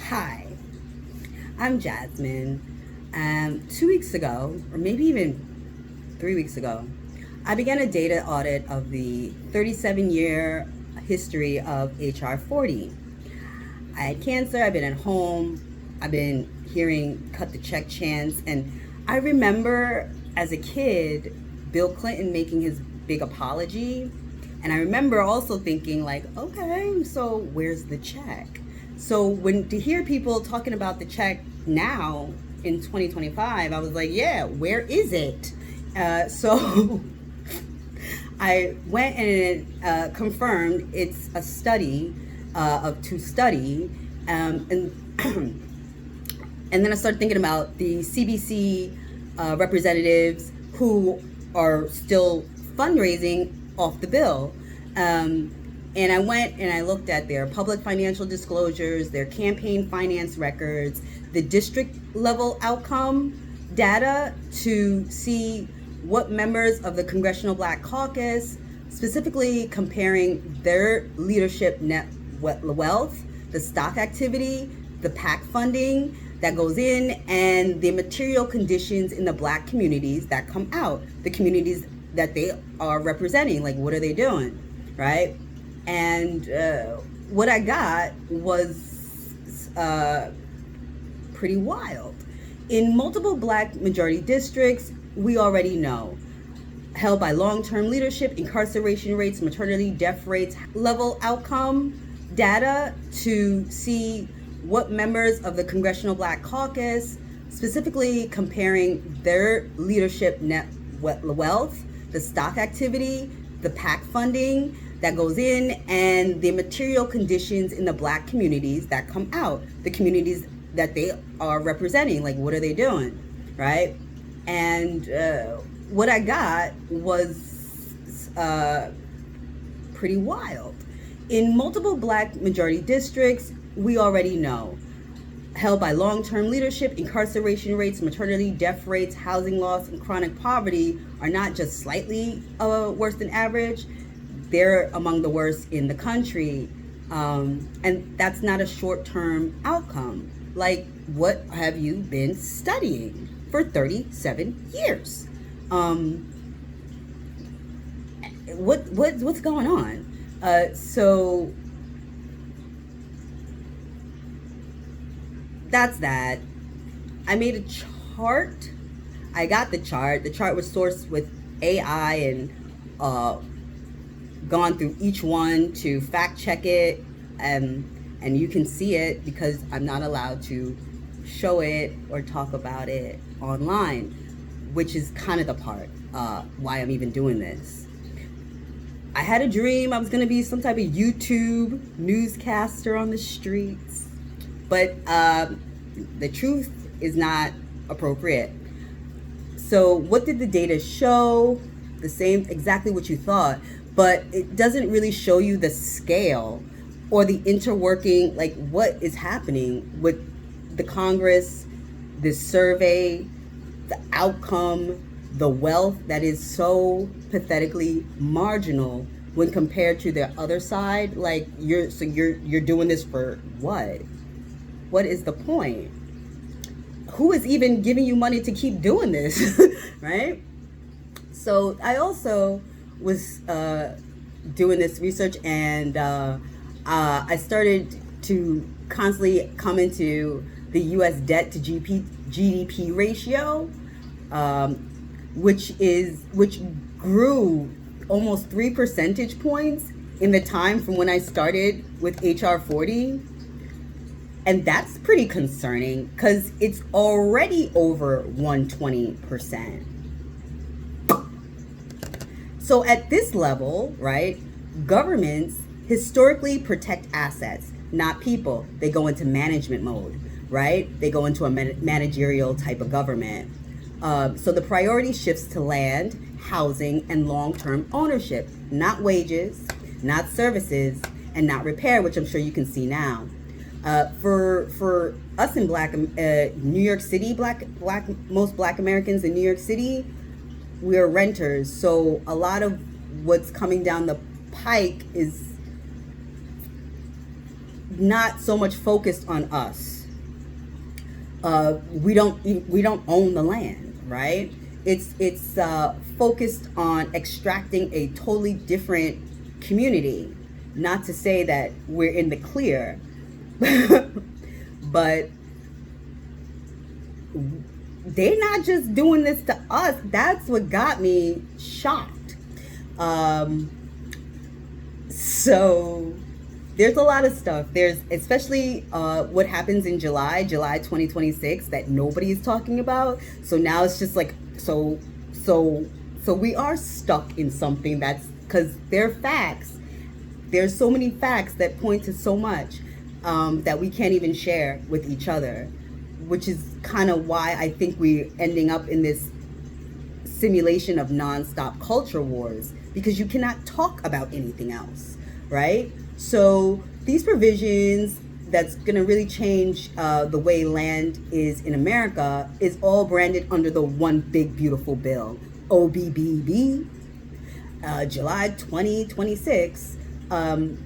Hi, I'm Jasmine. 2 weeks ago, or maybe even 3 weeks ago, I began a data audit of the 37-year history of HR 40. I had cancer, I've been at home, I've been hearing cut the check chants, and I remember as a kid, Bill Clinton making his big apology. And I remember also thinking like, okay, so where's the check? So when to hear people talking about the check now in 2025, I was like, yeah, where is it? So I went and confirmed it's a study to study, and and then I started thinking about the CBC representatives who are still fundraising off the bill. And I went and I looked at their public financial disclosures, their campaign finance records, the district level outcome data to see what members of the Congressional Black Caucus, specifically comparing their leadership net wealth, the stock activity, the PAC funding that goes in, and the material conditions in the Black communities that come out, the communities that they are representing, like what are they doing, right? And what I got was pretty wild. In multiple Black majority districts, we already know, held by long-term leadership, incarceration rates, maternity death rates, level outcome data to see what members of the Congressional Black Caucus, specifically comparing their leadership net wealth, the stock activity, the PAC funding that goes in, and the material conditions in the Black communities that come out, the communities that they are representing, like what are they doing, right? And what I got was pretty wild. In multiple Black majority districts, we already know, held by long-term leadership, incarceration rates, maternity death rates, housing loss, and chronic poverty are not just slightly worse than average, they're among the worst in the country. And that's not a short-term outcome. Like, what have you been studying for 37 years? What's going on? So that's that. I made a chart. I got the chart. The chart was sourced with AI and gone through each one to fact check it, and you can see it because I'm not allowed to show it or talk about it online, which is kind of the part why I'm even doing this. I had a dream I was gonna be some type of YouTube newscaster on the streets, but the truth is not appropriate. So what did the data show? The same, exactly what you thought, but it doesn't really show you the scale or the interworking, like what is happening with the Congress, this survey, the outcome, the wealth that is so pathetically marginal when compared to the other side. Like you're doing this for what? What is the point? Who is even giving you money to keep doing this, right? So I also was doing this research, and I started to constantly come into the U.S. debt to GDP ratio, which grew almost 3 percentage points in the time from when I started with HR 40. And that's pretty concerning because it's already over 120%. So at this level, right, governments historically protect assets, not people. They go into management mode, right? They go into a managerial type of government. So the priority shifts to land, housing, and long-term ownership, not wages, not services, and not repair, which I'm sure you can see now. For us in New York City, most Black Americans in New York City, we're renters. So a lot of what's coming down the pike is not so much focused on us. We don't own the land, right? It's focused on extracting a totally different community. Not to say that we're in the clear, but they're not just doing this to us. That's what got me shocked. So there's a lot of stuff. There's especially what happens in July 2026 that nobody is talking about. So now it's just like, so we are stuck in something that's, because they're facts. There's so many facts that point to so much that we can't even share with each other, which is kind of why I think we're ending up in this simulation of nonstop culture wars, because you cannot talk about anything else, right? So these provisions that's going to really change the way land is in America is all branded under the one big beautiful bill, OBBB, July 2026,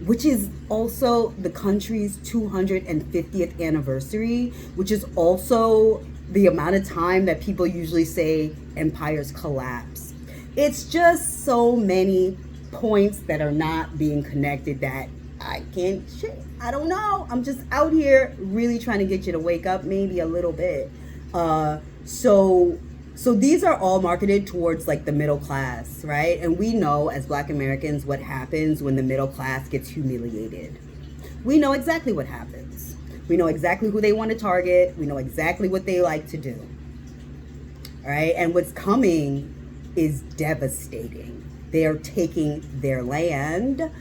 which is also the country's 250th anniversary, which is also the amount of time that people usually say empires collapse. It's just so many points that are not being connected that I can't share. I don't know. I'm just out here really trying to get you to wake up maybe a little bit. So these are all marketed towards like the middle class, right? And we know as Black Americans what happens when the middle class gets humiliated. We know exactly what happens. We know exactly who they want to target. We know exactly what they like to do. All right? And what's coming is devastating. They are taking their land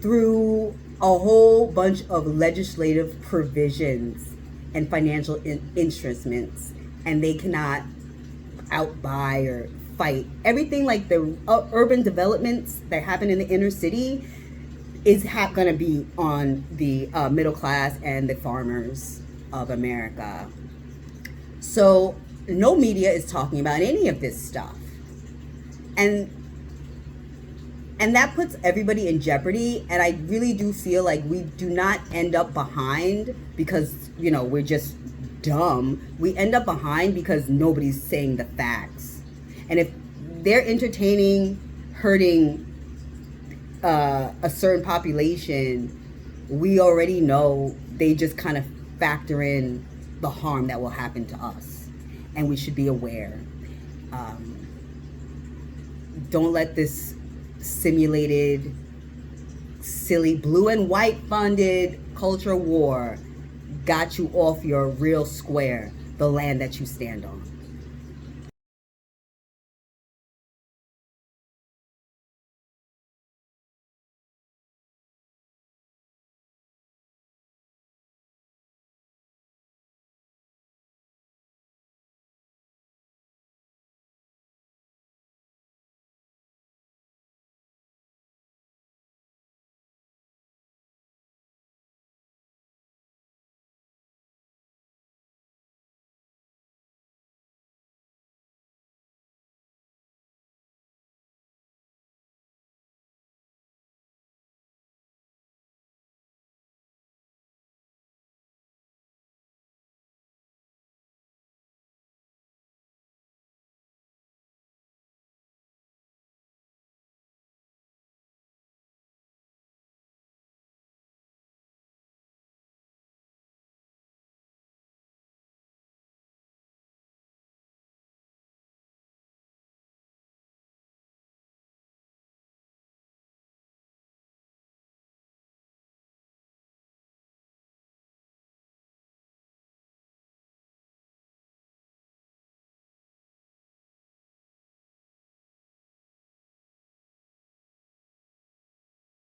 through a whole bunch of legislative provisions and financial instruments, and they cannot outbuy or fight. Everything like the urban developments that happen in the inner city is going to be on the middle class and the farmers of America. So no media is talking about any of this stuff. And that puts everybody in jeopardy. And I really do feel like we do not end up behind because, we're just dumb. We end up behind because nobody's saying the facts. And if they're entertaining hurting a certain population, we already know they just kind of factor in the harm that will happen to us. And we should be aware. Don't let this simulated, silly, blue and white funded culture war got you off your real square, the land that you stand on.